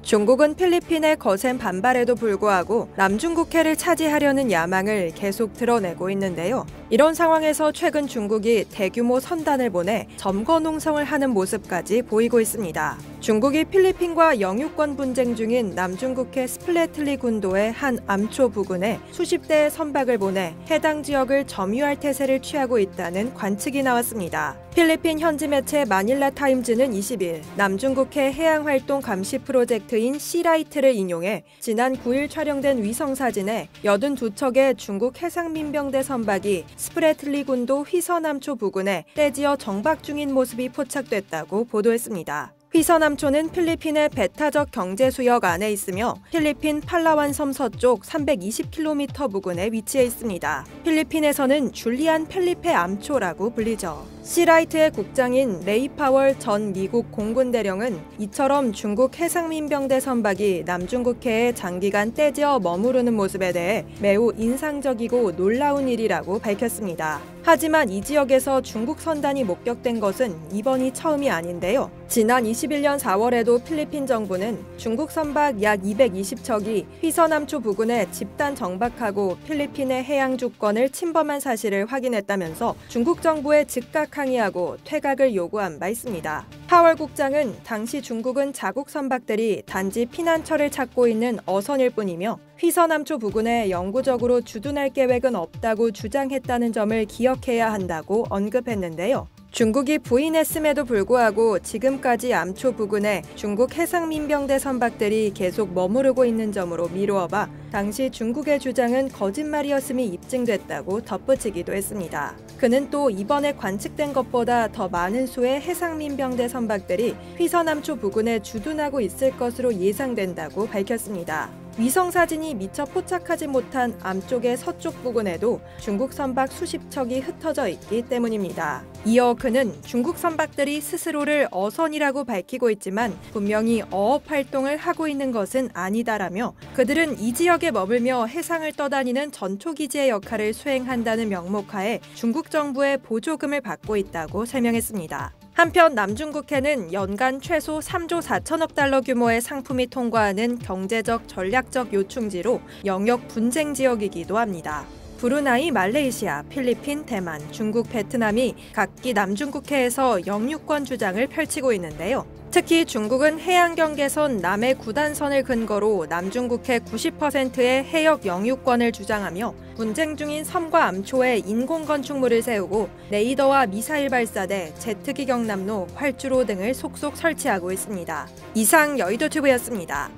중국은 필리핀의 거센 반발에도 불구하고 남중국해를 차지하려는 야망을 계속 드러내고 있는데요. 이런 상황에서 최근 중국이 대규모 선단을 보내 점거 농성을 하는 모습까지 보이고 있습니다. 중국이 필리핀과 영유권 분쟁 중인 남중국해 스플래틀리 군도의 한 암초 부근에 수십 대의 선박을 보내 해당 지역을 점유할 태세를 취하고 있다는 관측이 나왔습니다. 필리핀 현지 매체 마닐라 타임즈는 20일 남중국해 해양활동 감시 프로젝트인 시라이트를 인용해 지난 9일 촬영된 위성사진에 82척의 중국 해상민병대 선박이 스프래틀리 군도 휘서남초 부근에 떼지어 정박 중인 모습이 포착됐다고 보도했습니다. 휘서남초는 필리핀의 배타적 경제수역 안에 있으며 필리핀 팔라완 섬 서쪽 320km 부근에 위치해 있습니다. 필리핀에서는 줄리안 펠리페 암초라고 불리죠. 시라이트의 국장인 레이 파월 전 미국 공군 대령은 이처럼 중국 해상민병대 선박이 남중국해에 장기간 떼지어 머무르는 모습에 대해 매우 인상적이고 놀라운 일이라고 밝혔습니다. 하지만 이 지역에서 중국 선단이 목격된 것은 이번이 처음이 아닌데요. 지난 21년 4월에도 필리핀 정부는 중국 선박 약 220척이 휘서남초 부근에 집단 정박하고 필리핀의 해양 주권을 침범한 사실을 확인했다면서 중국 정부에 즉각 항의하고 퇴각을 요구한 바 있습니다. 파월 국장은 당시 중국은 자국 선박들이 단지 피난처를 찾고 있는 어선일 뿐이며 휘서남초 부근에 영구적으로 주둔할 계획은 없다고 주장했다는 점을 기억해야 한다고 언급했는데요. 중국이 부인했음에도 불구하고 지금까지 암초 부근에 중국 해상민병대 선박들이 계속 머무르고 있는 점으로 미루어봐 당시 중국의 주장은 거짓말이었음이 입증됐다고 덧붙이기도 했습니다. 그는 또 이번에 관측된 것보다 더 많은 수의 해상민병대 선박들이 휘서남초 부근에 주둔하고 있을 것으로 예상된다고 밝혔습니다. 위성사진이 미처 포착하지 못한 암쪽의 서쪽 부근에도 중국 선박 수십 척이 흩어져 있기 때문입니다. 이어 그는 중국 선박들이 스스로를 어선이라고 밝히고 있지만 분명히 어업 활동을 하고 있는 것은 아니다라며 그들은 이 지역에 머물며 해상을 떠다니는 전초기지의 역할을 수행한다는 명목하에 중국 정부의 보조금을 받고 있다고 설명했습니다. 한편 남중국해는 연간 최소 3조 4천억 달러 규모의 상품이 통과하는 경제적 전략적 요충지로 영역 분쟁 지역이기도 합니다. 브루나이, 말레이시아, 필리핀, 대만, 중국, 베트남이 각기 남중국해에서 영유권 주장을 펼치고 있는데요. 특히 중국은 해양 경계선 남해 9단선을 근거로 남중국해 90%의 해역 영유권을 주장하며 분쟁 중인 섬과 암초에 인공 건축물을 세우고 레이더와 미사일 발사대, 제트기 경납로, 활주로 등을 속속 설치하고 있습니다. 이상 여의도튜브였습니다.